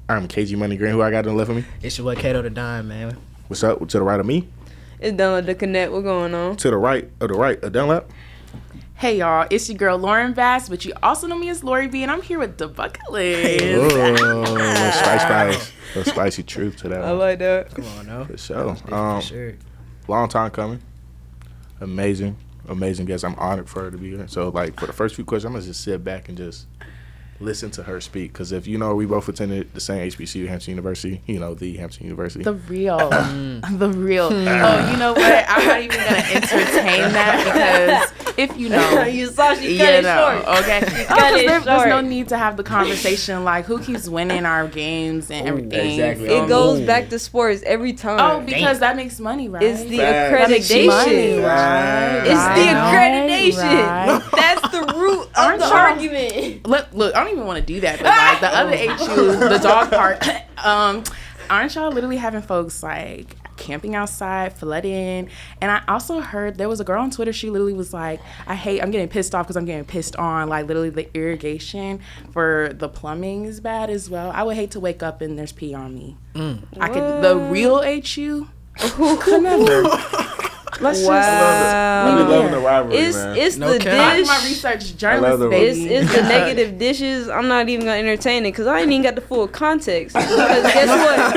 I'm KG Money Green. Who I got on the left of me? It's your boy Kato the Dime, man. What's up? To the right of me? It's Dunlap the Connect. What going on? To the right of Dunlap? Hey y'all, it's your girl Lauryn Bass, but you also know me as Lori B, and I'm here with the Buket list. Oh, spicy truth to that one. I like that. Come on, now. For sure. For sure. Long time coming. Amazing guest. I'm honored for her to be here. So, like, for the first few questions, I'm going to just sit back and just listen to her speak. Because if you know, we both attended the same HBCU, Hampton University. You know, the Hampton University. The real. The real. Oh, you know what? I'm not even going to entertain that because if you know. You saw she cut it short. Okay. There's no need to have the conversation like who keeps winning our games and everything. Exactly. It goes back to sports every time. Oh, because that makes money, right? It's the accreditation. Money, right? It's the accreditation. Right. That's the root of the argument. Look, I don't even want to do that, but like the other HU, the dog park, aren't y'all literally having folks like camping outside, flooding? And I also heard there was a girl on Twitter, she literally was like, I'm getting pissed off because I'm getting pissed on, like literally the irrigation for the plumbing is bad as well. I would hate to wake up and there's pee on me. The real HU could never. Let's just I be loving the rivalry, man. It's No the cap. dish. I'm my research journalist, baby. It's the negative dishes. I'm not even gonna entertain it because I ain't even got the full context. Because guess what?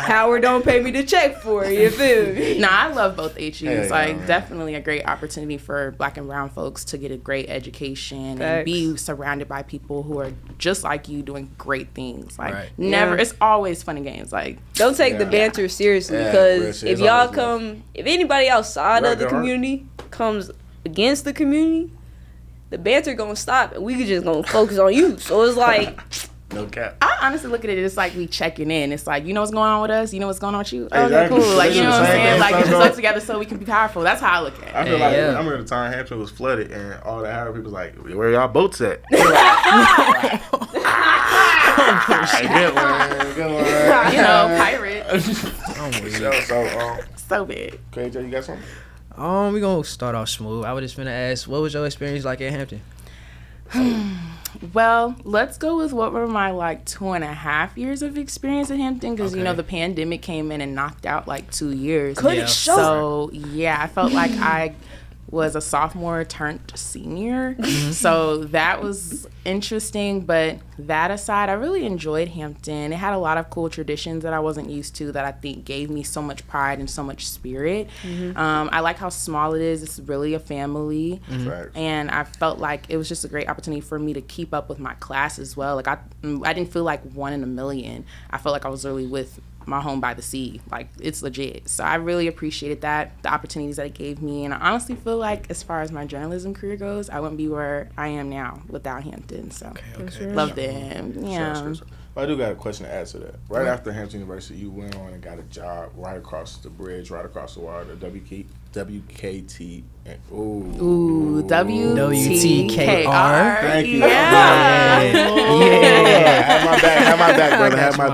Howard don't pay me the check for it. You feel me? Nah, I love both HUs. Yeah, Definitely a great opportunity for Black and brown folks to get a great education and be surrounded by people who are just like you doing great things. Like it's always fun and games. Like don't take the banter seriously because if y'all come, if anybody outside of the community comes against the community, the banter gonna stop and we just gonna focus on you. So it's like. No cap. I honestly look at it as like we checking in. It's like, you know what's going on with us? You know what's going on with you? Exactly. Okay, cool. Like, you know what I'm saying? Like, get Sometimes yourself together so we can be powerful. That's how I look at it. I feel like I remember the time Hampton was flooded and all the Howard people was like, where y'all boats at? Good one. You know, pirate. So big. KJ, you got something? We gonna start off smooth. I was just finna ask, what was your experience like at Hampton? Well, let's go with what were my like 2.5 years of experience at Hampton because you know the pandemic came in and knocked out like 2 years. So I felt like I was a sophomore turned senior. So that was interesting. But that aside, I really enjoyed Hampton. It had a lot of cool traditions that I wasn't used to that I think gave me so much pride and so much spirit. I like how small it is. It's really a family. And I felt like it was just a great opportunity for me to keep up with my class as well. Like I didn't feel like one in a million. I felt like I was really with my home by the sea. Like, it's legit. So I really appreciated that, the opportunities that it gave me. And I honestly feel like as far as my journalism career goes, I wouldn't be where I am now without Hampton. So love them. Yeah. Sure. I do got a question to add to that. Right after Hampton University, you went on and got a job right across the bridge, right across the water, WKT. WTKR. Thank you. Yeah. Have my back, brother. Have my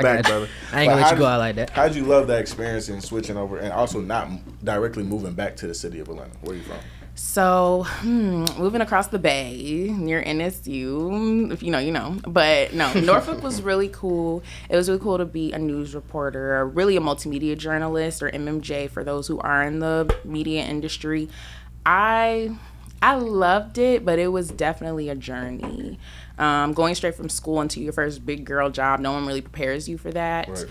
back, brother. I ain't gonna let you go out like that. How'd you love that experience in switching over and also not directly moving back to the city of Atlanta? Where are you from? So, moving across the bay near NSU, if you know, you know. But no, Norfolk was really cool. It was really cool to be a news reporter, or really a multimedia journalist, or MMJ for those who are in the media industry. I loved it, but it was definitely a journey. Going straight from school into your first big girl job, no one really prepares you for that. Right.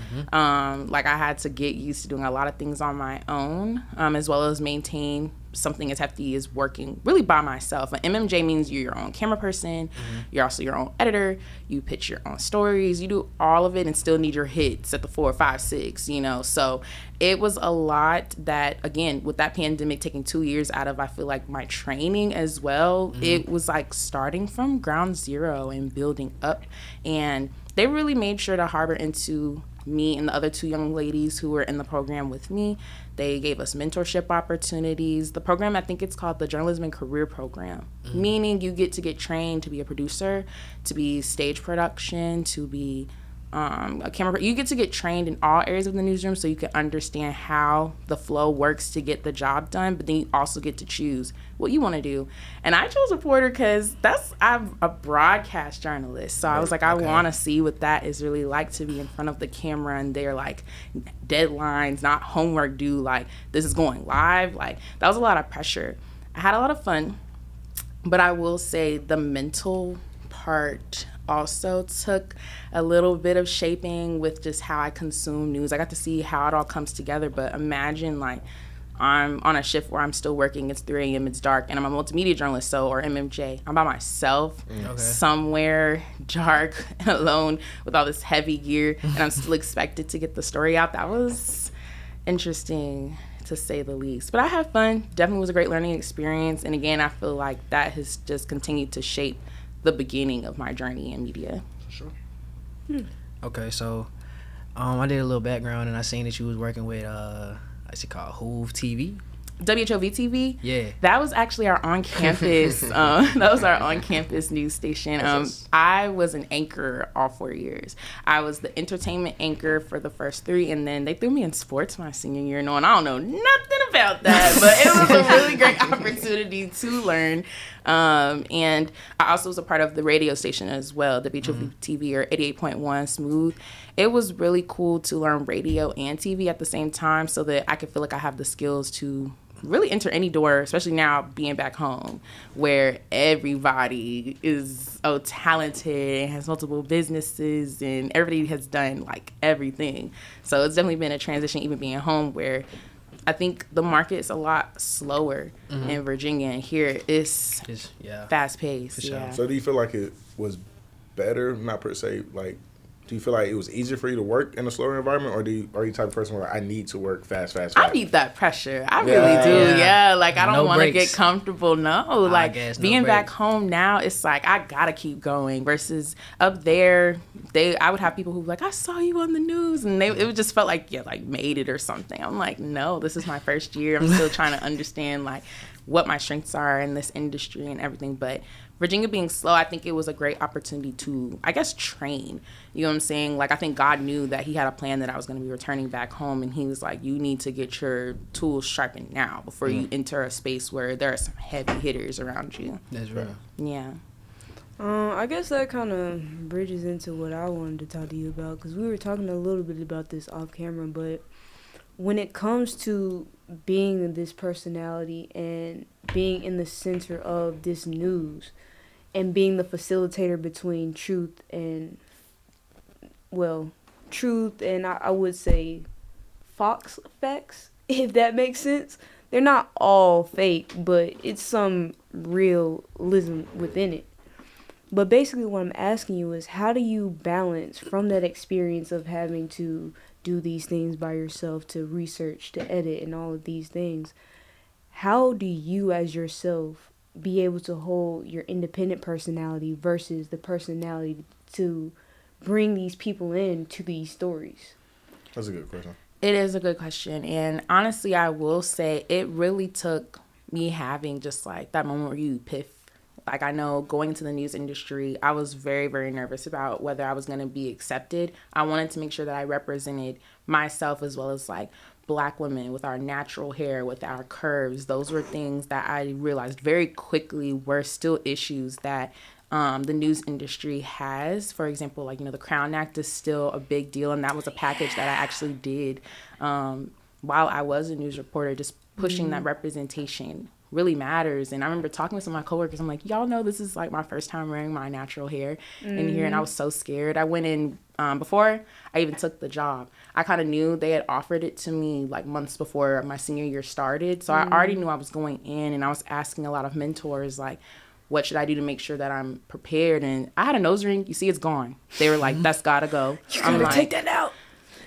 Like I had to get used to doing a lot of things on my own, as well as maintain something as hefty as working really by myself. An MMJ means you're your own camera person. You're also your own editor. You pitch your own stories. You do all of it and still need your hits at the 4, 5, 6, you know. So it was a lot that, again, with that pandemic taking 2 years out of, I feel like, my training as well, it was like starting from ground zero and building up. And they really made sure to harbor into me and the other 2 young ladies who were in the program with me. They gave us mentorship opportunities. The program, I think it's called the Journalism and Career Program, meaning you get to get trained to be a producer, to be stage production, to be a camera. You get to get trained in all areas of the newsroom so you can understand how the flow works to get the job done, but then you also get to choose what you want to do. And I chose reporter because I'm a broadcast journalist, so I was like, I want to see what that is really like to be in front of the camera, and they're like deadlines, not homework due, like this is going live. Like that was a lot of pressure. I had a lot of fun, but I will say the mental part also took a little bit of shaping with just how I consume news. I got to see how it all comes together, but imagine like I'm on a shift where I'm still working, it's 3 a.m., it's dark, and I'm a multimedia journalist, or MMJ. I'm by myself somewhere dark and alone with all this heavy gear, and I'm still expected to get the story out. That was interesting, to say the least. But I had fun. Definitely was a great learning experience, and again, I feel like that has just continued to shape the beginning of my journey in media. Sure. Okay, so I did a little background, and I seen that you was working with what's it called, Hoove TV? WHOV TV? Yeah. That was actually our on-campus, news station. I was an anchor all 4 years. I was the entertainment anchor for the first 3, and then they threw me in sports my senior year, knowing I don't know nothing about that, but it was a really great opportunity to learn. And I also was a part of the radio station as well, WHOV TV, or 88.1 Smooth. It was really cool to learn radio and TV at the same time so that I could feel like I have the skills to really enter any door, especially now being back home where everybody is talented and has multiple businesses and everybody has done like everything. So it's definitely been a transition even being home, where I think the market is a lot slower in Virginia, and here it's fast paced. Sure. Yeah. So do you feel like it was better, not per se, like, do you feel like it was easier for you to work in a slower environment, or are you the type of person where I need to work fast? I need that pressure. I really do. Yeah. Like, I don't want to get comfortable. No. Like, being back home now, it's like, I got to keep going. Versus up there, I would have people who were like, I saw you on the news. And it would just felt like, made it or something. I'm like, no, this is my first year. I'm still trying to understand, like, what my strengths are in this industry and everything. But Virginia being slow, I think it was a great opportunity to, I guess, train. You know what I'm saying? Like, I think God knew that he had a plan that I was going to be returning back home. And he was like, you need to get your tools sharpened now before you enter a space where there are some heavy hitters around you. That's real. Yeah. I guess that kind of bridges into what I wanted to talk to you about, because we were talking a little bit about this off camera, but when it comes to being this personality and being in the center of this news and being the facilitator between truth and I would say Fox facts, if that makes sense. They're not all fake, but it's some realism within it. But basically what I'm asking you is, how do you balance from that experience of having to do these things by yourself, to research, to edit, and all of these things? How do you as yourself be able to hold your independent personality versus the personality to bring these people in to these stories? That's a good question. It is a good question. And honestly, I will say it really took me having just like that moment where you piff. Like, I know going into the news industry, I was very, very nervous about whether I was going to be accepted. I wanted to make sure that I represented myself as well as, like, Black women with our natural hair, with our curves. Those were things that I realized very quickly were still issues that the news industry has. For example, like, the Crown Act is still a big deal, and that was a package that I actually did while I was a news reporter, just pushing that representation really matters. And I remember talking with some of my coworkers. I'm like, y'all know this is like my first time wearing my natural hair in here, and I was so scared. I went in before I even took the job. I kind of knew they had offered it to me like months before my senior year started, so I already knew I was going in, and I was asking a lot of mentors, like, what should I do to make sure that I'm prepared? And I had a nose ring. You see, it's gone. They were like, that's gotta go. I'm like, take that out.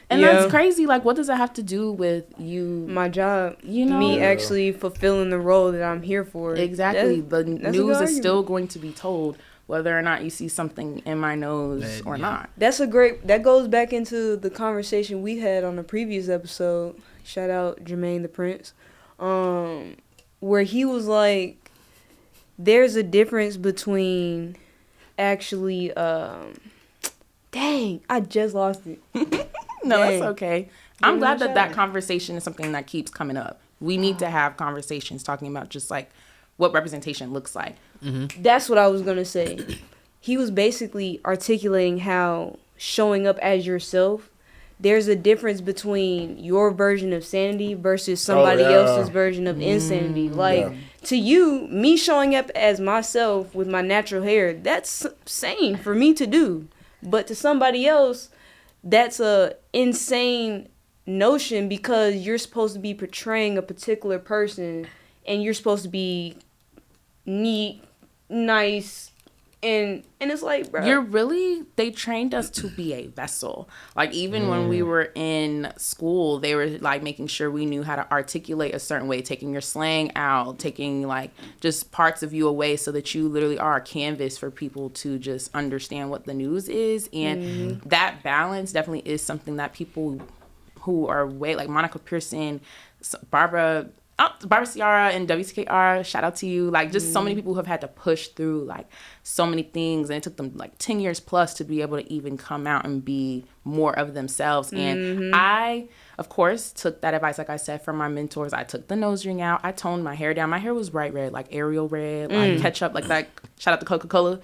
And that's crazy. Like, what does that have to do with you? My job. Me actually fulfilling the role that I'm here for. Exactly. The news is still going to be told whether or not you see something in my nose or not. That goes back into the conversation we had on the previous episode. Shout out Jermaine the Prince. Where he was like, there's a difference between actually Dang, I just lost it. No, that's okay. I'm glad that conversation is something that keeps coming up. We need to have conversations talking about just like what representation looks like. Mm-hmm. That's what I was going to say. He was basically articulating how showing up as yourself, there's a difference between your version of sanity versus somebody else's version of insanity. Like, to you, me showing up as myself with my natural hair, that's sane for me to do. But to somebody else, that's a insane notion because you're supposed to be portraying a particular person and you're supposed to be neat, nice, and it's like, bro, they trained us to be a vessel. Like, even when we were in school, they were like making sure we knew how to articulate a certain way, taking your slang out, taking like just parts of you away so that you literally are a canvas for people to just understand what the news is. And that balance definitely is something that people who are like Monica Pearson, Barbara Ciara and WCKR, shout out to you. Like, just so many people who have had to push through like so many things, and it took them like 10 years plus to be able to even come out and be more of themselves. And I, of course, took that advice, like I said, from my mentors. I took the nose ring out. I toned my hair down. My hair was bright red, like Ariel red, like ketchup, like that. Shout out to Coca-Cola.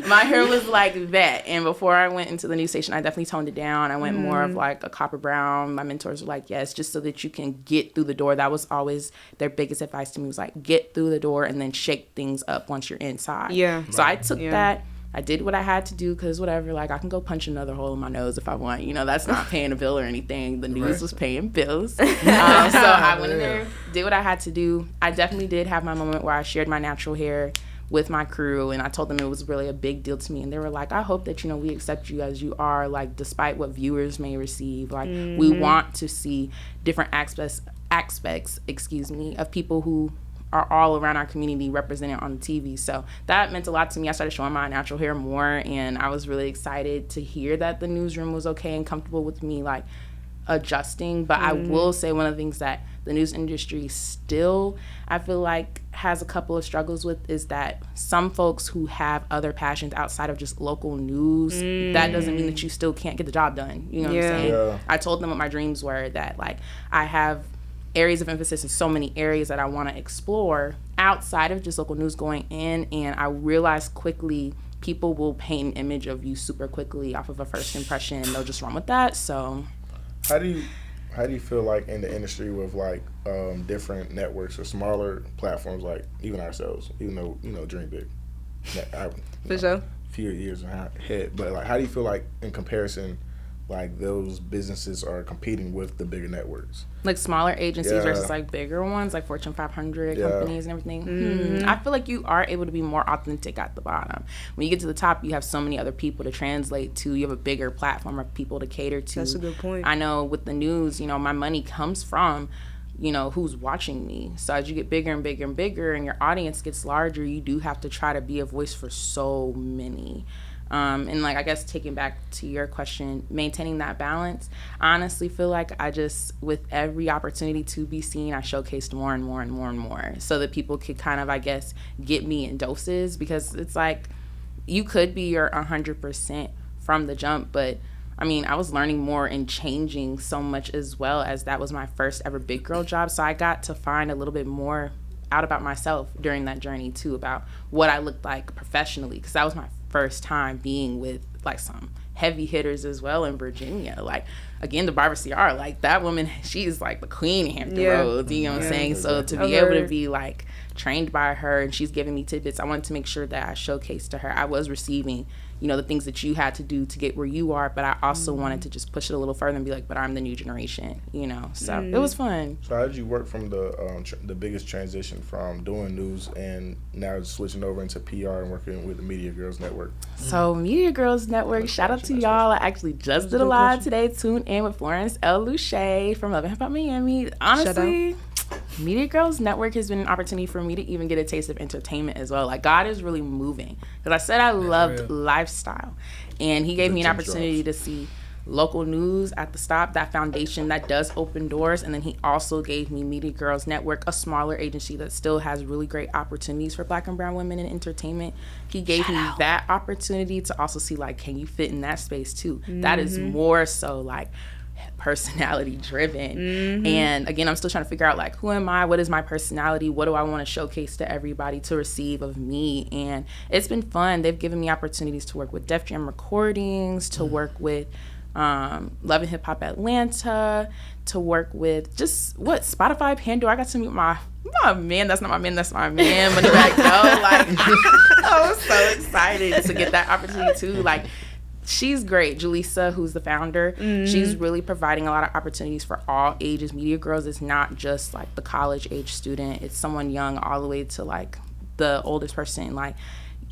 My hair was like that. And before I went into the news station, I definitely toned it down. I went more of like a copper brown. My mentors were like, yes, just so that you can get through the door. That was always their biggest advice to me, was like, get through the door and then shake things up once you're inside. Yeah. So I took that. I did what I had to do because whatever, like, I can go punch another hole in my nose if I want. You know, that's not paying a bill or anything. The news was paying bills. So I went in there, did what I had to do. I definitely did have my moment where I shared my natural hair with my crew, and I told them it was really a big deal to me. And they were like, I hope that, you know, we accept you as you are, like, despite what viewers may receive. Like, we want to see different aspects, of people who are all around our community represented on the TV. So that meant a lot to me. I started showing my natural hair more, and I was really excited to hear that the newsroom was okay and comfortable with me, like, adjusting. But I will say one of the things that the news industry still, I feel like, has a couple of struggles with is that some folks who have other passions outside of just local news, that doesn't mean that you still can't get the job done. You know what I'm saying? Yeah. I told them what my dreams were, that, like, I have areas of emphasis in so many areas that I want to explore outside of just local news going in, and I realized quickly people will paint an image of you super quickly off of a first impression, and they'll just run with that. So how do you feel like in the industry with like different networks or smaller platforms, like even ourselves, even though, you know, dream big, for sure, few years ahead, but like, how do you feel like in comparison, like those businesses are competing with the bigger networks, like smaller agencies versus like bigger ones, like Fortune 500 companies and everything? I feel like you are able to be more authentic at the bottom. When you get to the top, you have so many other people to translate to. You have a bigger platform of people to cater to. That's a good point. I know with the news, you know, my money comes from, you know, who's watching me. So as you get bigger and bigger and bigger and your audience gets larger, you do have to try to be a voice for so many. And like, I guess taking back to your question, maintaining that balance, I honestly feel like I just, with every opportunity to be seen, I showcased more and more and more and more so that people could kind of, I guess, get me in doses, because it's like, you could be your 100% from the jump, but I mean, I was learning more and changing so much, as well as that was my first ever big girl job. So I got to find a little bit more out about myself during that journey too, about what I looked like professionally, because that was my first time being with like some heavy hitters as well in Virginia. Like, again, the Barbara Ciara, like that woman, she's like the queen of Hampton Roads, you know what I'm saying? So to be able to be like trained by her, and she's giving me tidbits, I wanted to make sure that I showcased to her I was receiving, you know, the things that you had to do to get where you are, but I also wanted to just push it a little further and be like, but I'm the new generation, you know? So it was fun. So how did you work from the biggest transition from doing news and now switching over into PR and working with the Media Girls Network? So Media Girls Network, shout out to y'all. I actually just did a live today. Tune in with Florence L. Luche from Love and Hip Hop Miami. Honestly, Media Girls Network has been an opportunity for me to even get a taste of entertainment as well. Like, God is really moving. Because I said I loved lifestyle. And he gave me an opportunity to see local news at the stop, that foundation that does open doors. And then he also gave me Media Girls Network, a smaller agency that still has really great opportunities for Black and brown women in entertainment. He gave me that opportunity to also see, like, can you fit in that space too? That is more so like personality driven. And again, I'm still trying to figure out, like, who am I? What is my personality? What do I want to showcase to everybody to receive of me? And it's been fun. They've given me opportunities to work with Def Jam Recordings, to work with Love and Hip Hop Atlanta, to work with just Spotify, Pandora. I got to meet my man. That's not my man. That's my man. But like, no, like, I was so excited to get that opportunity too. Like, she's great. Julissa, who's the founder, she's really providing a lot of opportunities for all ages. Media Girls is not just like the college age student. It's someone young all the way to like the oldest person. Like,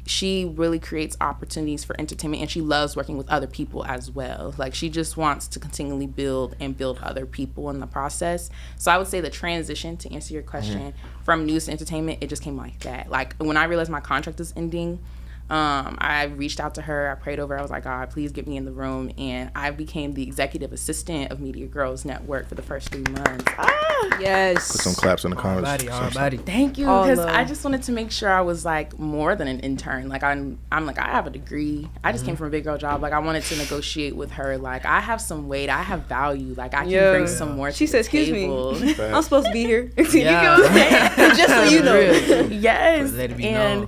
she really creates opportunities for entertainment, and she loves working with other people as well. Like, she just wants to continually build other people in the process. So I would say the transition, to answer your question, from news to entertainment, it just came like that. Like, when I realized my contract was ending, I reached out to her. I prayed over her. I was like, God, please get me in the room. And I became the executive assistant of Media Girls Network for the first 3 months. Yes. Put some claps in the comments. Thank you. Because I just wanted to make sure I was like more than an intern. Like, I'm like, I have a degree. I just came from a big girl job. Like, I wanted to negotiate with her. Like, I have some weight. I have value. Like, I can bring some more to the table. Excuse me. I'm supposed to be here. You get what I'm saying? Just so you know. Yes. And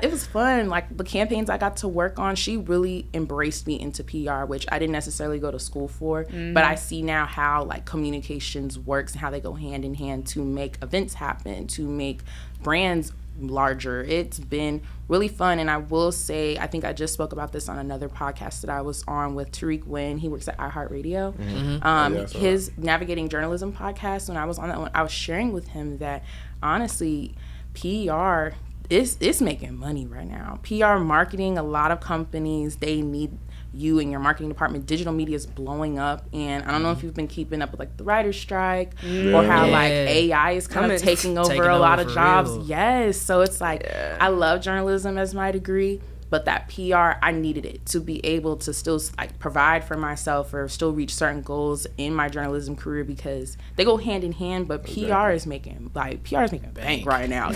it was fun. Like, the campaigns I got to work on, she really embraced me into PR, which I didn't necessarily go to school for, but I see now how like communications works and how they go hand in hand to make events happen, to make brands larger. It's been really fun. And I will say, I think I just spoke about this on another podcast that I was on with Tariq Wynn. He works at iHeartRadio. His Navigating Journalism podcast, when I was on that one, I was sharing with him that honestly, PR it's making money right now. PR marketing, a lot of companies, they need you in your marketing department. Digital media is blowing up, and I don't know if you've been keeping up with like the writer's strike or how like AI is kind of taking over a lot of jobs. Real. Yes, so it's like I love journalism as my degree, but that PR, I needed it to be able to still like provide for myself or still reach certain goals in my journalism career, because they go hand in hand. But PR is making bank right now.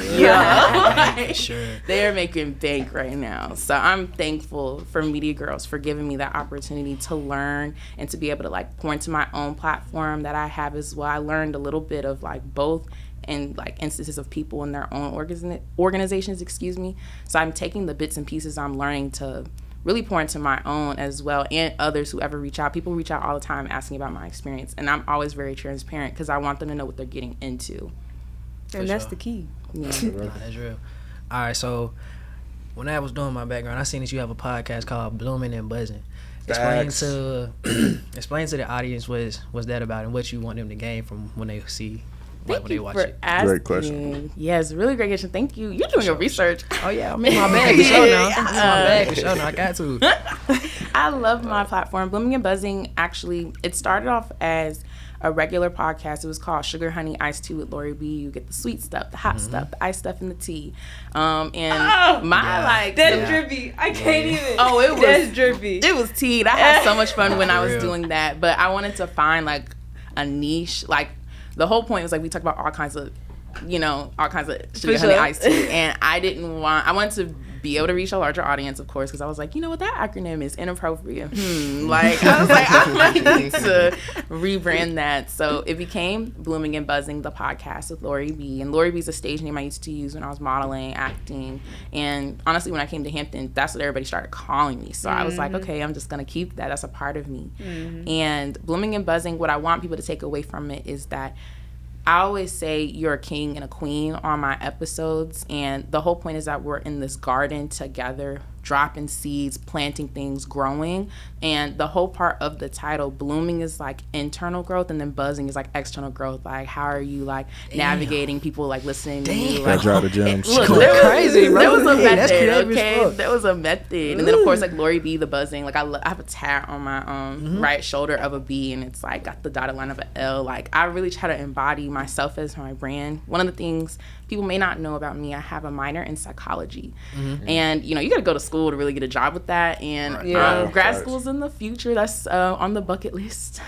Sure. They're making bank right now. So I'm thankful for Media Girls for giving me that opportunity to learn and to be able to like pour into my own platform that I have as well. I learned a little bit of like both and like instances of people in their own organizations, So I'm taking the bits and pieces I'm learning to really pour into my own as well, and others who ever reach out. People reach out all the time asking about my experience, and I'm always very transparent because I want them to know what they're getting into. And that's the key. Yeah. That's real. All right, so when I was doing my background, I seen that you have a podcast called Blooming and Buzzing. Explain to the audience what's that about and what you want them to gain from when they see. Thank you for asking. Great question. Yes, really great question. Thank you. You're doing your research. Oh yeah, I'm in my bag for sure now. I'm in my bag for sure now. I got to. I love my platform. Blooming and Buzzing, actually, it started off as a regular podcast. It was called Sugar Honey Iced Tea with Lauryn B. You get the sweet stuff, the hot stuff, the iced stuff, and the tea. That's drippy. I can't even. Oh, it was that's drippy. It was tea. I had so much fun when I was doing that. But I wanted to find like a niche. Like the whole point was like we talk about all kinds of sugar honey iced tea, and I wanted to be able to reach a larger audience, of course, because I was like, you know what, that acronym is inappropriate. Like, I was like, I might need to rebrand that. So it became Blooming and Buzzing, the podcast with Lauryn B. And Lauryn B is a stage name I used to use when I was modeling, acting. And honestly, when I came to Hampton, that's what everybody started calling me. So I was like, okay, I'm just going to keep that. That's a part of me. And Blooming and Buzzing, what I want people to take away from it is that I always say you're a king and a queen on my episodes, and the whole point is that we're in this garden together, dropping seeds, planting things, growing. And the whole part of the title, blooming, is like internal growth, and then buzzing is like external growth. Like, how are you like navigating people like listening to you? Like, drop the gems. Look, crazy, bro. There was a method, okay? There was a method. And then of course like Lauryn B, the buzzing. Like I have a tat on my right shoulder of a B, and it's like got the dotted line of an L. Like I really try to embody myself as my brand. One of the things people may not know about me, I have a minor in psychology. And, you know, you got to go to school to really get a job with that. And grad school's in the future. That's on the bucket list.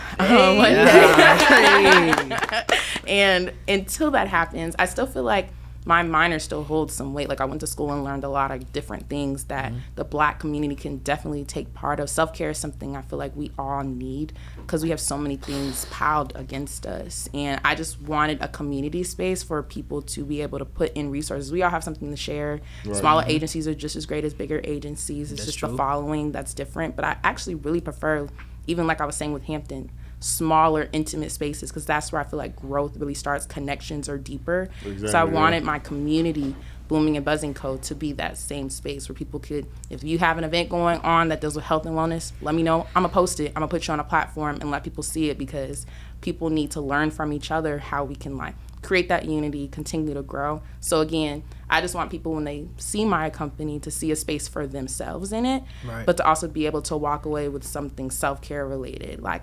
And until that happens, I still feel like my minor still holds some weight. Like, I went to school and learned a lot of different things that the Black community can definitely take part of. Self-care is something I feel like we all need because we have so many things piled against us. And I just wanted a community space for people to be able to put in resources. We all have something to share. Right. Smaller agencies are just as great as bigger agencies. It's that's just true. The following that's different. But I actually really prefer, even like I was saying with Hampton, smaller, intimate spaces, because that's where I feel like growth really starts. Connections are deeper. Exactly, so I wanted my community, Blooming and Buzzing Co., to be that same space where people could, if you have an event going on that deals with health and wellness, let me know. I'm going to post it. I'm going to put you on a platform and let people see it, because people need to learn from each other how we can like create that unity, continue to grow. So again, I just want people, when they see my company, to see a space for themselves in it, but to also be able to walk away with something self-care related. Like,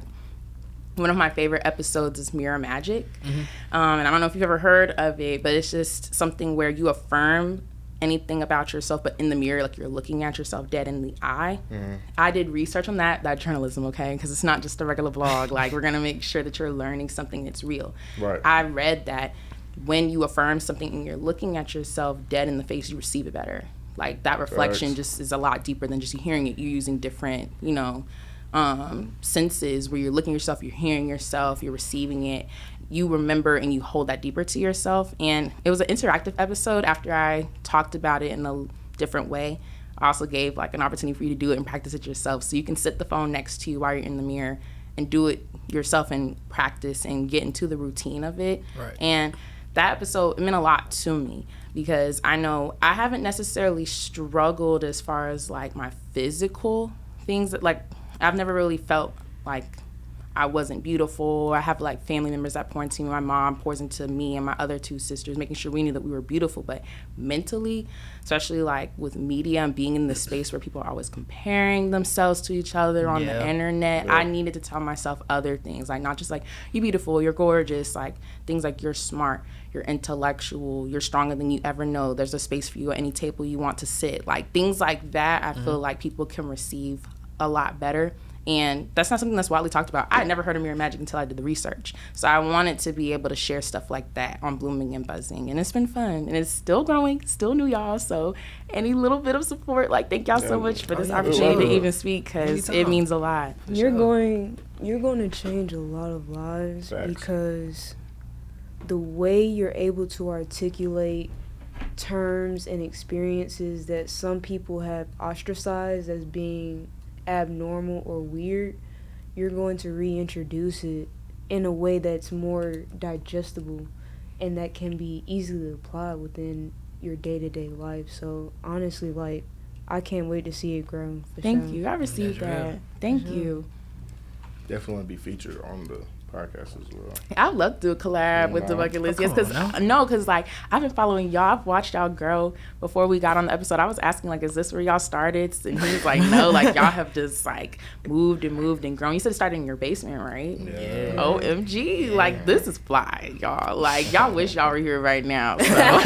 one of my favorite episodes is Mirror Magic. And I don't know if you've ever heard of it, but it's just something where you affirm anything about yourself, but in the mirror, like you're looking at yourself dead in the eye. I did research on that journalism, okay? Because it's not just a regular blog. Like, we're going to make sure that you're learning something that's real. Right. I read that when you affirm something and you're looking at yourself dead in the face, you receive it better. Like, that reflection just is a lot deeper than just you hearing it. You're using different, you know, senses where you're looking at yourself, you're hearing yourself, you're receiving it, you remember and you hold that deeper to yourself. And it was an interactive episode. After I talked about it in a different way, I also gave like an opportunity for you to do it and practice it yourself. So you can sit the phone next to you while you're in the mirror and do it yourself and practice and get into the routine of it. And that episode, it meant a lot to me, because I know I haven't necessarily struggled as far as like my physical things, that like I've never really felt like I wasn't beautiful. I have like family members that pour into me. My mom pours into me and my other two sisters, making sure we knew that we were beautiful. But mentally, especially like with media and being in the space where people are always comparing themselves to each other on the internet, I needed to tell myself other things, like not just like you're beautiful, you're gorgeous, like things like you're smart, you're intellectual, you're stronger than you ever know, there's a space for you at any table you want to sit. Like things like that, I feel like people can receive a lot better. And that's not something that's widely talked about. I had never heard of Mirror Magic until I did the research. So I wanted to be able to share stuff like that on Blooming and Buzzing. And it's been fun. And it's still growing, still new, y'all. So any little bit of support, like, thank y'all so much for this opportunity to even speak, because it means a lot. You're going to change a lot of lives. Facts. Because the way you're able to articulate terms and experiences that some people have ostracized as being abnormal or weird, you're going to reintroduce it in a way that's more digestible and that can be easily applied within your day-to-day life. So honestly, like, I can't wait to see it grow. Thank you. I received that. Thank you. Definitely want to be featured on the podcast as well. I'd love to do a collab with the Bucket List. Yes, because like I've been following y'all. I've watched y'all grow. Before we got on the episode, I was asking like, is this where y'all started? And he was like, no, like y'all have just like moved and grown. You said it started in your basement, right? Yeah. OMG, like this is fly, y'all. Like y'all wish y'all were here right now. So.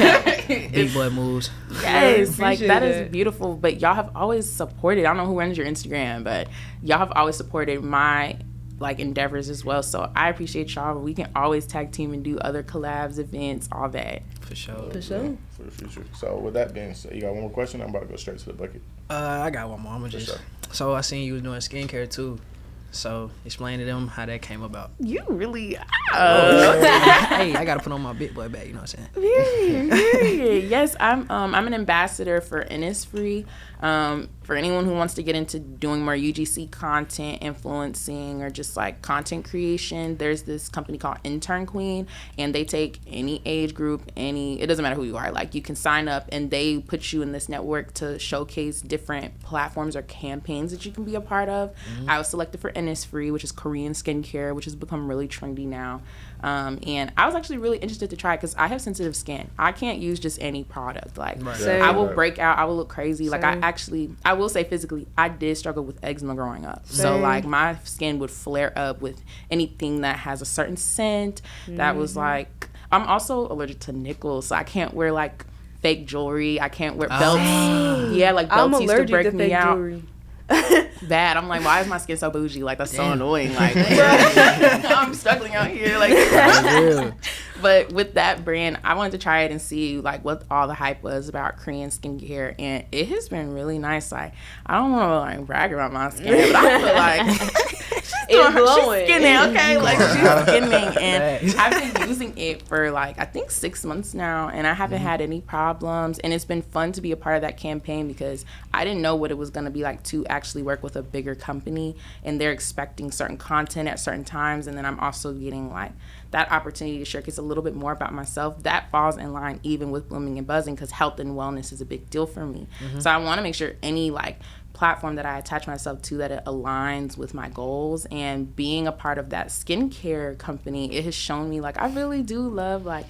Big boy moves. Yes, like that is beautiful. But y'all have always supported. I don't know who runs your Instagram, but y'all have always supported my like endeavors as well. So I appreciate y'all. We can always tag team and do other collabs, events, all that. For sure. For sure. For the future. So with that being said, you got one more question? I'm about to go straight to the bucket. I got one more. I'm just. Sure. So I seen you was doing skincare too. So explain to them how that came about. You really Hey, I gotta put on my big boy bag, you know what I'm saying? Period. Yes, I'm an ambassador for Innisfree. For anyone who wants to get into doing more UGC content, influencing, or just like content creation, there's this company called Intern Queen, and they take any age group, it doesn't matter who you are, like you can sign up and they put you in this network to showcase different platforms or campaigns that you can be a part of. I was selected for Innisfree, which is Korean skincare, which has become really trendy now. And I was actually really interested to try it because I have sensitive skin. I can't use just any product. Like I will break out, I will look crazy. Like I will say physically, I did struggle with eczema growing up. So like my skin would flare up with anything that has a certain scent that was like I'm also allergic to nickels, so I can't wear like fake jewelry. I can't wear belts. Yeah, like belts used to break me out. Jewelry. Bad. I'm like, why is my skin so bougie? Like, that's so annoying. Like, I'm struggling out here. Like, but with that brand, I wanted to try it and see like what all the hype was about Korean skincare, and it has been really nice. Like, I don't want to like brag about my skin, but I feel like she's skinning, okay? Like, she's skinning, and I've been using it for like I think 6 months now, and I haven't had any problems. And it's been fun to be a part of that campaign because I didn't know what it was going to be like to actually work with a bigger company, and they're expecting certain content at certain times, and then I'm also getting like that opportunity to share a little bit more about myself. That falls in line even with Blooming and Buzzing, because health and wellness is a big deal for me. So I want to make sure any like platform that I attach myself to, that it aligns with my goals. And being a part of that skincare company, it has shown me like I really do love like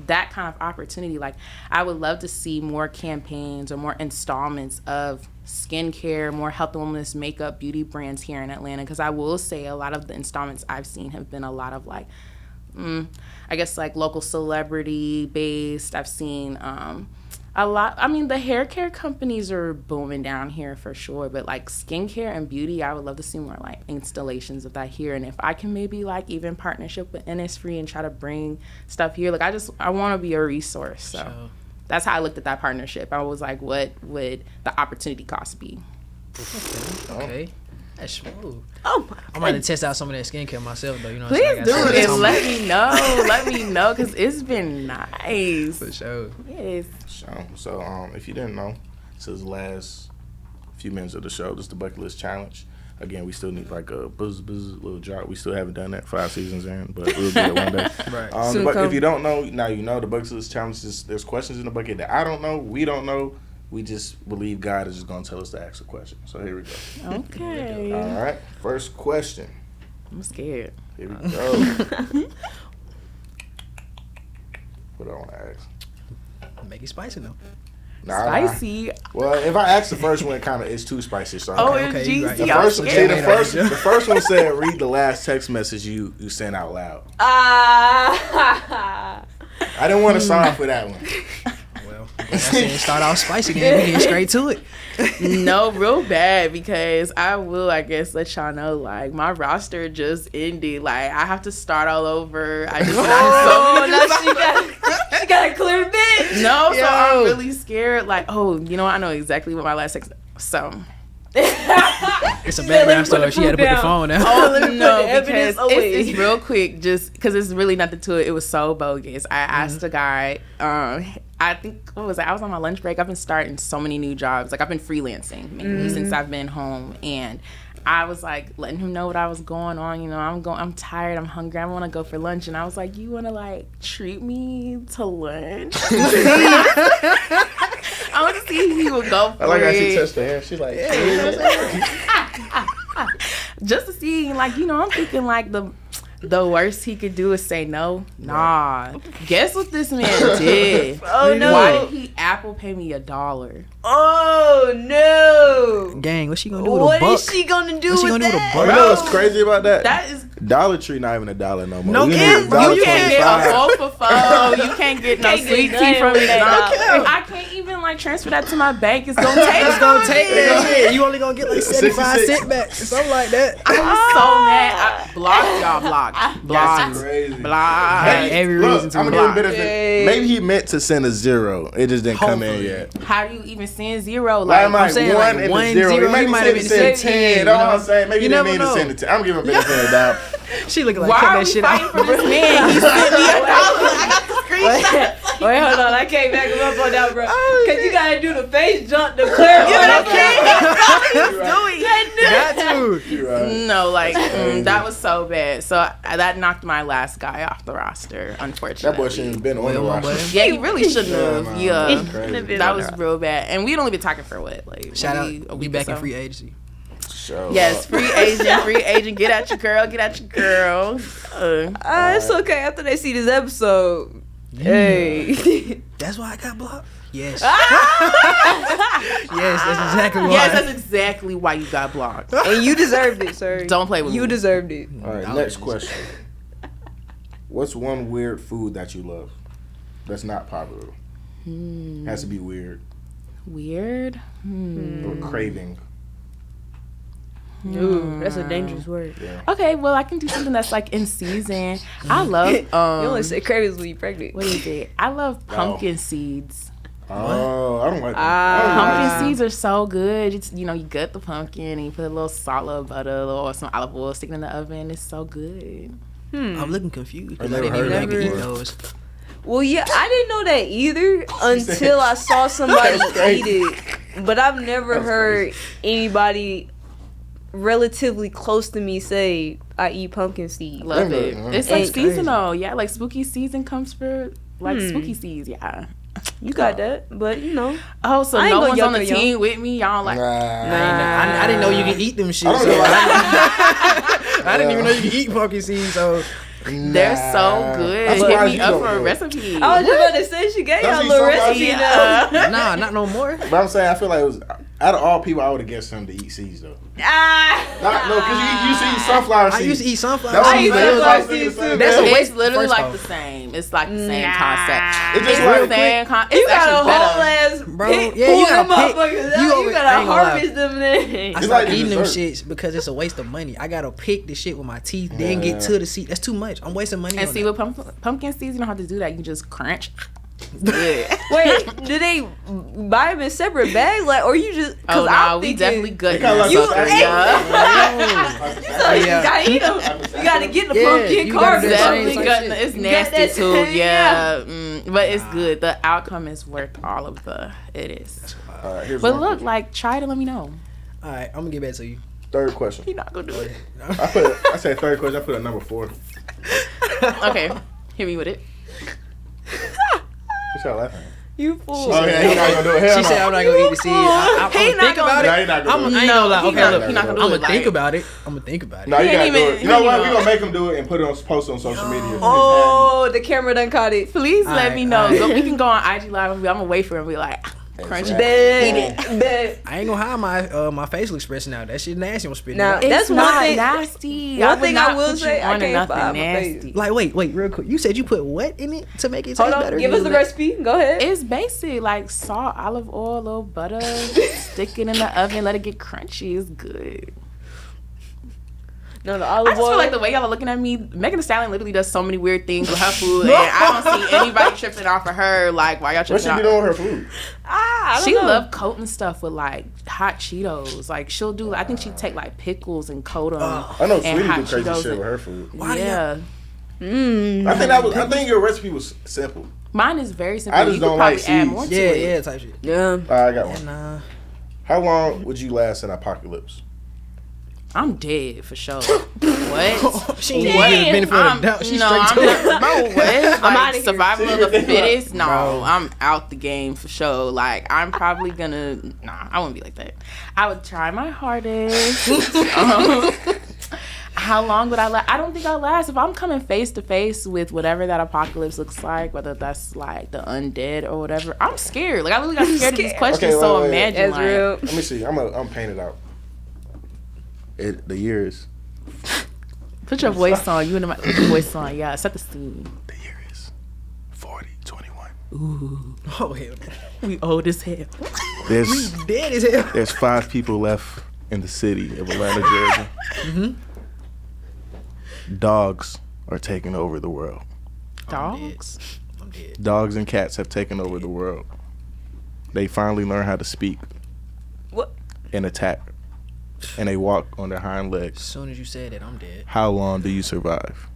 that kind of opportunity. Like, I would love to see more campaigns or more installments of skincare, more health and wellness, makeup, beauty brands here in Atlanta, because I will say a lot of the installments I've seen have been a lot of like I guess like local celebrity based. I've seen a lot. I mean, the hair care companies are booming down here for sure, but like skincare and beauty, I would love to see more like installations of that here. And if I can maybe like even partnership with Innisfree and try to bring stuff here, like I want to be a resource. So that's how I looked at that partnership. I was like, what would the opportunity cost be? Okay. That's smooth. Oh my! I'm going to test out some of that skincare myself, though. You know, please do it. Let me know. Let me know, because it's been nice. For sure. Yes. So, if you didn't know, this is the last few minutes of the show. This is the bucket list challenge. Again, we still need like a buzz little drop. We still haven't done that 5 seasons in, but we'll get it one day. Right. If you don't know, now you know the bucket list challenge is there's questions in the bucket that I don't know, we don't know. We just believe God is just going to tell us to ask a question. So here we go. Okay. All right. First question. I'm scared. Here we go. What do I want to ask? Make it spicy, though. Spicy. Well, if I ask the first one, it's too spicy. So it's juicy. Right. The first one said, read the last text message you sent out loud. I didn't want to sign off for that one. Start off spicy, then we get straight to it. No, real bad, because I will, I guess, let y'all know, like, my roster just ended. Like, I have to start all over. I just she got a clear bit. No, so I'm really scared. Like, you know what? I know exactly what my last text. So it's a background story. She had to put the phone down. Oh no, because it's real quick. Just because it's really nothing to it. It was so bogus. I asked a guy. I think I was on my lunch break. I've been starting so many new jobs. Like, I've been freelancing mainly since I've been home, and I was like letting him know what I was going on. You know, I'm tired. I'm hungry. I want to go for lunch. And I was like, you want to like treat me to lunch? I want to see if he would go for it. I like how she touched her hair. She's like, just to see, like, you know, I'm thinking like the worst he could do is say no. Nah. Guess what this man did? Oh no! Why did he Apple pay me $1? Oh no! Gang, what's she gonna do with a buck? What is she gonna do with that? You know what's crazy about that? That is Dollar Tree, not even $1 no more. No, you can't get a 4 for 4. You can't get no sweet tea from me. I can't even like transfer that to my bank. It's gonna take. that shit. You only gonna get like 75 cents back, something like that. I'm so mad. I blocked y'all. Blocked. Crazy. Blocked. Every reason to I'm gonna give him benefit. Maybe he meant to send a 0. It just didn't come in yet. How do you even send 0? Like, I'm saying like 1 0. Maybe he might have sent 10. You know what I'm saying? Maybe he didn't mean to send it 10. I'm giving him benefit of the doubt. She looking like why cut are that we shit fighting out. for this man? He sent me $1. I got the screenshot. Wait, hold on. I can't back him up on that, bro. Because you gotta do the face jump to clarify. No, like that was so bad. So that knocked my last guy off the roster, unfortunately. That boy shouldn't have been on the roster. Yeah, he really shouldn't have. Yeah, that was on real bad. And we'd only been talking for what, like shout out, we back in free agency. Yes, free agent. Get at your girl. It's okay after they see this episode. Hey. That's why I got blocked. Yes. Yes, that's exactly why. Yes, that's exactly why you got blocked. And you deserved it, sir. Don't play with me. You deserved it. All right, next question. What's one weird food that you love that's not popular? Has to be weird. Weird? Or craving. Ooh, that's a dangerous word. Yeah. Okay, well, I can do something that's like in season. I love. You only say cravings when you're pregnant. What is it? I love pumpkin seeds. Oh, I don't like that. Pumpkin seeds are so good. It's, you gut the pumpkin and you put a little salt of butter or some olive oil, stick it in the oven. It's so good. I'm looking confused. I I never didn't even know you heard could that eat before. those. Well, yeah, I didn't know that either until I saw somebody eat it. But I've never heard anybody relatively close to me say, I eat pumpkin seeds. Love it. It's like It's seasonal. Yeah, like spooky season comes for like spooky seeds. Yeah. You got that, but Oh, so I ain't no gonna one's on yuck the or yum. team with me? Y'all like, I didn't know you could eat them shit. I don't So know. I didn't even know you could eat pumpkin seeds. So they're so good. I'm Hit surprised me you up don't for a know. recipe. I was just about to say she gave y'all a That's little what you recipe saw, now. nah, not no more. But I'm saying, I feel like it was, out of all people, I would have guessed him to eat seeds, though. Because you used to eat sunflower seeds. I used to eat sunflower That's what seeds. I'm I saying. used That's what I'm sunflower seeds saying. too, That's a man. waste. It's literally First like off. the same. It's like the same concept. It's just It's like the same concept. You It's got a actually whole better. ass Bro, pick, yeah, pull you them gotta pick. motherfuckers out. You You over- I gotta ain't gonna lie. harvest them then. I It's stopped like eating them dessert. shits because it's a waste of money. I gotta pick the shit with my teeth, then get to the seed. That's too much. I'm wasting money And on see, that. with pumpkin seeds, you don't have to do that. You can just crunch. Good. Wait, do they buy them in separate bags? Like, or you just? Oh, Cause no, I'm we thinking, definitely good. kinda like You Sucker, ate yeah. You gotta eat them. You gotta get the Yeah, pumpkin you gotta carbs. do or that Definitely same something. good. It's Got nasty that- too. yeah. Yeah, but it's good. The outcome is worth all of the. It is. All right, here's But one look, question. like, try it and let me know. All right, I'm gonna get back to you. Third question. You're not gonna do it. I said third question. I put a number 4. Okay, hit me with it. What y'all laughing at? You fool. Oh, yeah, he's not going to do it. Hell She no. said I'm not gonna eat the seed. I'm He gonna not think gonna about No, it. he's not going to do I it. ain't gonna lie. he Okay, not- look, he not gonna do I'm it, gonna think like- about it. I'm gonna think about it. No, you He gotta ain't do even- it. You know he what? ain't We're gonna make him do it and put it on post on social media. Oh, the camera done caught it. Please let Alright, me know. alright. So we can go on IG Live and I'm gonna wait for him and be like, crunch it. Bet. I ain't gonna hide my facial expression out. That shit nasty. I'm spitting Now, it out. That's It's one not thing- nasty. one would thing I not will put you say, I on to can't nothing find my face. nasty. Like, wait, real quick. You said you put what in it to make it taste Hold on, better? give us the recipe. Go ahead. It's basic, like salt, olive oil, a little butter, stick it in the oven, let it get crunchy. It's good. No, the I olive just oil. feel like the way y'all are looking at me, Megan Thee Stallion literally does so many weird things with her food, and I don't see anybody tripping off of her. Like, why y'all What tripping she off? be doing with her food? I don't She know. love coating stuff with like hot Cheetos. Like she'll do. I think she'd take like pickles and coat them. I know and Sweetie hot do crazy Cheetos shit and- with her food. Why do Yeah, I think your recipe was simple. mine is very simple. I just You don't could probably like add seeds. more to Yeah, it. yeah, type shit. Yeah. All right, I got one. Nah. How long would you last in apocalypse? I'm dead for sure. What? She ain't gonna get the benefit of the doubt. She's straight to it. bro, what? I'm Like, outta here. survival of the fittest? No, Bro. I'm out the game for sure. Like, I'm probably gonna. Nah, I wouldn't be like that. I would try my hardest. How long would I last? I don't think I'll last. If I'm coming face to face with whatever that apocalypse looks like, whether that's like the undead or whatever, I'm scared. Like, I really got scared of these questions. Okay, So wait. imagine, That's like, real. Let me see. I'm paint it out. The year is put your voice on. You and my put your voice on. Yeah, set the scene. the year is 4021. Ooh, Oh hell, we old as hell. There's dead as hell. there's 5 people left in the city of Atlanta, Georgia. Dogs are taking over the world. Dogs. I'm dead. Dogs and cats have taken over the world. They finally learn how to speak What? and attack, and they walk on their hind As legs. soon as you said that, I'm dead. How long do you survive?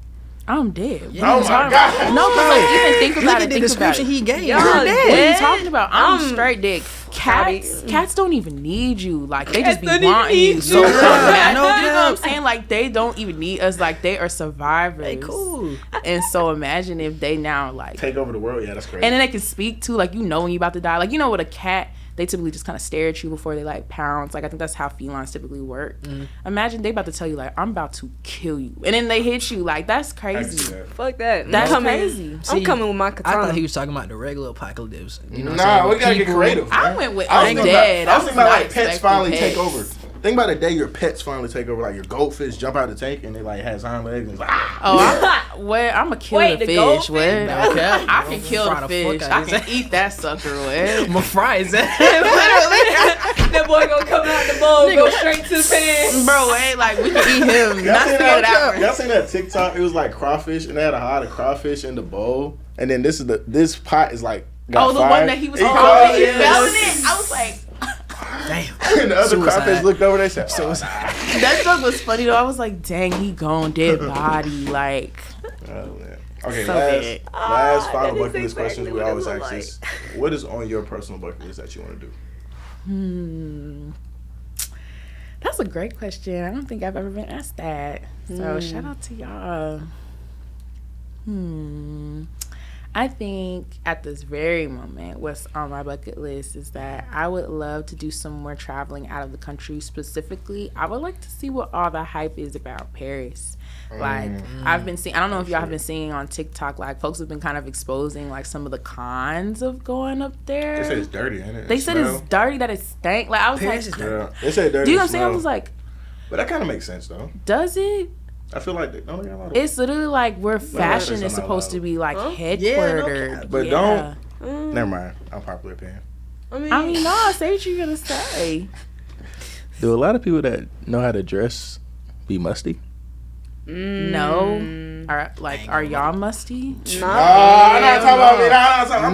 I'm dead. Yeah, Oh my God. No, but like, even think Look about at it. the Think about description it. he gave. Y'all You're dead. What are you dead? talking about? I'm I'm straight dick. Cats, Howdy. cats don't even need you. Like they just be Cats don't even wanting need you. So you. imagine, No you know what I'm cap. saying? Like they don't even need us. Like they are survivors. Hey, cool. And so imagine if they now like, Take over the world? Yeah, that's crazy. and then they can speak too. Like you know when you about to die. Like you know with a cat, they typically just kind of stare at you before they like pounce. Like I think that's how felines typically work. Imagine they about to tell you like I'm about to kill you, and then they hit you. Like that's I can see crazy. that. Fuck that. That's I'm coming, crazy. I'm See, coming with my I katana. thought he was talking about the regular apocalypse. You know what I'm Nah, saying? we gotta get People- creative. I man. went with I was thinking dead. about, I was thinking about not like pets expecting finally pets. take over. think about the day your pets finally take over. Like your goldfish jump out of the tank and they like has hind legs and it's like, I'm gonna kill the fish. What? Okay. I can kill Fry the the fuck fish. out I of can his eat that sucker. What? My fries. That boy gonna come out the bowl, go straight to the pan. Bro, wait, like we can eat him. Not spit it out. Y'all seen that TikTok? It was like crawfish and they had a hot of crawfish in the bowl. And then this pot is like got The fire. one that he was holding. He fell in it. I was like, Damn. And the other Suicide. crawfish looked over. They said, that joke was funny though. I was like, dang, he gone dead body. Like, oh, man. Okay, so last big. final that is bucket list question exactly we what it always look ask is, what is on your personal bucket list that you want to do? That's a great question. I don't think I've ever been asked that. So shout out to y'all. I think at this very moment, what's on my bucket list is that I would love to do some more traveling out of the country. Specifically, I would like to see what all the hype is about Paris. Like, I've been seeing, I don't know if y'all have been seeing on TikTok, like, folks have been kind of exposing, like, some of the cons of going up there. They said it's dirty, ain't it? They said it's dirty, that it stank. Like, I was Paris like, is dirty. Yeah, they said dirty. do you know what I'm smell. saying? I was like, But that kind of makes sense, though. does it? I feel like they don't got a lot of... It's literally like where fashion it's is not supposed to allowed. be like Huh? headquartered. But yeah. Never mind. Unpopular opinion. I mean, No, say what you're gonna say. Do a lot of people that know how to dress be musty? No, are y'all musty? I'm not talking about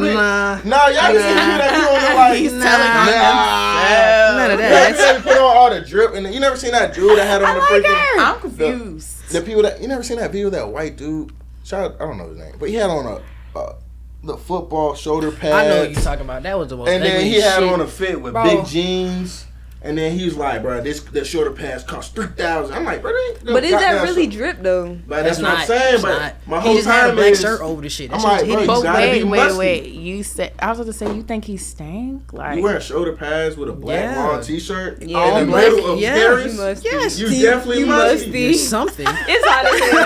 me. Nah. No, y'all can see people that be on the like. He's telling on None of You that. never put on all the drip, and you never seen that dude that had on the freaking. I'm confused. The people that you never seen that video of that white dude. Shout out, I don't know his name, but he had on the football shoulder pads. I know what you're talking about. That was the most. And then ugly he had shit. on a fit with Bro. big jeans. And then he was like, bro, this shoulder pads cost $3,000. I'm like, bro, but is that really drip though? But that's It's what I'm not. saying. It's But not. my He whole just had a time black is, shirt over the shit. That I'm shit was like, bro, hideous. you But gotta be musty. wait. You said I was about to say you think he stank? Like You wearing shoulder pads with a black Yeah. long t-shirt Yeah. in the Black- middle of yeah. Paris? You must Yes, You Steve, definitely you musty. musty. There's something. It's hot as hell.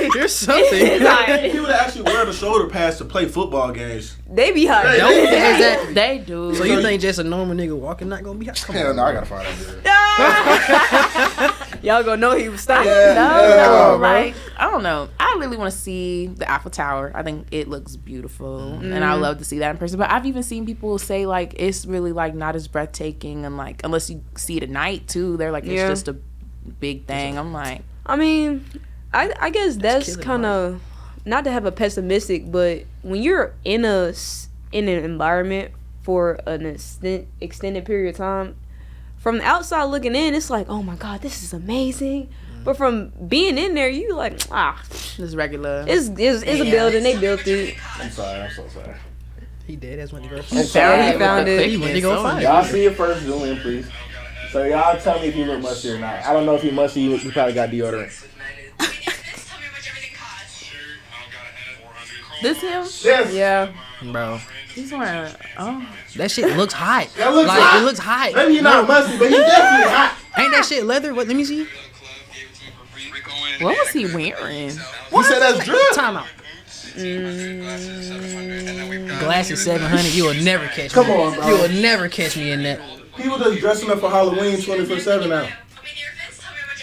Like, There's something. it's hot. People that actually wear the shoulder pads to play football games. They be hot. Hey, Don't they- exactly. they do. So you think just a normal nigga walking not gonna be hot? Come Hell on. no, I gotta find that dude. Y'all gonna know he was stinking. No, like I don't know. I really want to see the Eiffel Tower. I think it looks beautiful, and I love to see that in person. But I've even seen people say like it's really like not as breathtaking, and like unless you see it at night too, they're like it's Yeah. just a big thing. I'm like, I mean, I guess that's killing kind of not to have a pessimistic, but when you're in an environment for an extended period of time, from the outside looking in, it's like, oh my god, this is amazing. But from being in there, you like, just regular. it's a building, they built it. I'm sorry, I'm so sorry. He dead. That's when he goes. He found it. He went to go find it. Y'all see it first, zoom in, please. So y'all tell me if you look musty or not. I don't know if you musty. You probably got deodorant. This him? Yes. Yeah. Bro, He's wearing. Oh, that shit looks hot. That looks like hot. it looks hot. Maybe you're not musty, but he's definitely hot. Ain't that shit leather? What? Let me see. what was he wearing? He said that's drip. Time out. Glasses 700. You will never catch Come me. on, bro. You will never catch me in that. People just dressing up for Halloween 24/7 now.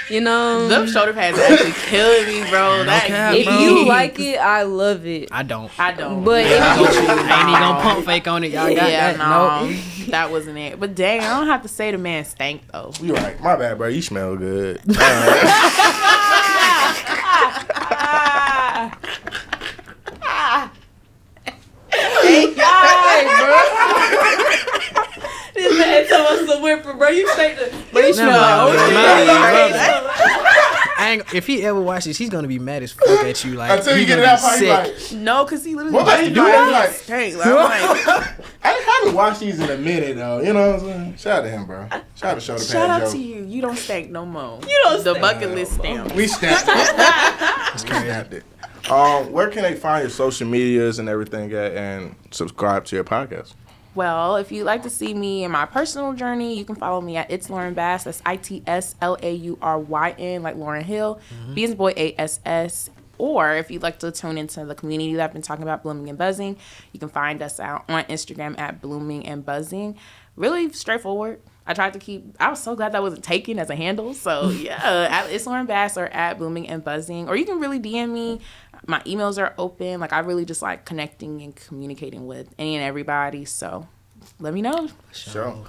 You know, Them shoulder pads are actually killing me, bro. That cap, if bro. you like it, I love it. I don't. I don't. But if I you, ain't even gonna pump fake on it. Y'all got yeah, that? no, Nope. that wasn't it. But dang, I don't have to say the man stank though. You right. My bad, bro. You smell good. this man told us to whimper, bro. You say the, bro. You smell Never like mind, oh I ain't, if he ever watches, he's gonna be mad as fuck at you. Like Until you he get it gonna out, be probably sick. like, No, cause he literally What about you do that? Like- stank. Like, I'm like, I haven't watched these in a minute, though. You know what I'm saying? Shout out to him, bro. Shout out to Shoulder Pad shout out Joe. to you. You don't stank no more. You don't The stink. bucket list stamp. We snapped it. We snapped it. Where can they find your social medias and everything at and subscribe to your podcast? Well, if you'd like to see me in my personal journey, you can follow me at It's Lauryn Bass. That's ITSLAURYN, like Lauryn Hill. B as in boy, ASS. Or if you'd like to tune into the community that I've been talking about, Blooming and Buzzing, you can find us out on Instagram at Blooming and Buzzing. Really straightforward. I tried to keep. I was so glad that wasn't taken as a handle. So yeah, it's Lauryn Bass or at Blooming and Buzzing, or you can really DM me. My emails are open. Like I really just like connecting and communicating with any and everybody. So let me know. Sure.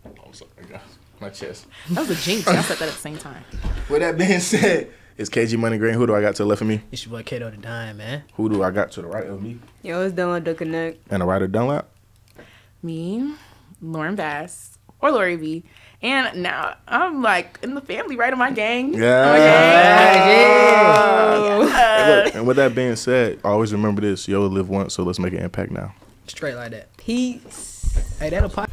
I'm sorry, guys. My chest. That was a jinx. I said that at the same time. With that being said, it's KG Money Green. Who do I got to the left of me? It's your boy Kato the Dime, man. Who do I got to the right of me? Yo, it's Dunlap the Connect. And the right of Dunlap? Me, Lauryn Bass, or Lori B. And now I'm like in the family, right? In my gang. Yeah. Yeah. And with that being said, always remember this. You only live once, so let's make an impact now. Straight like that. Peace. Hey, that'll pop.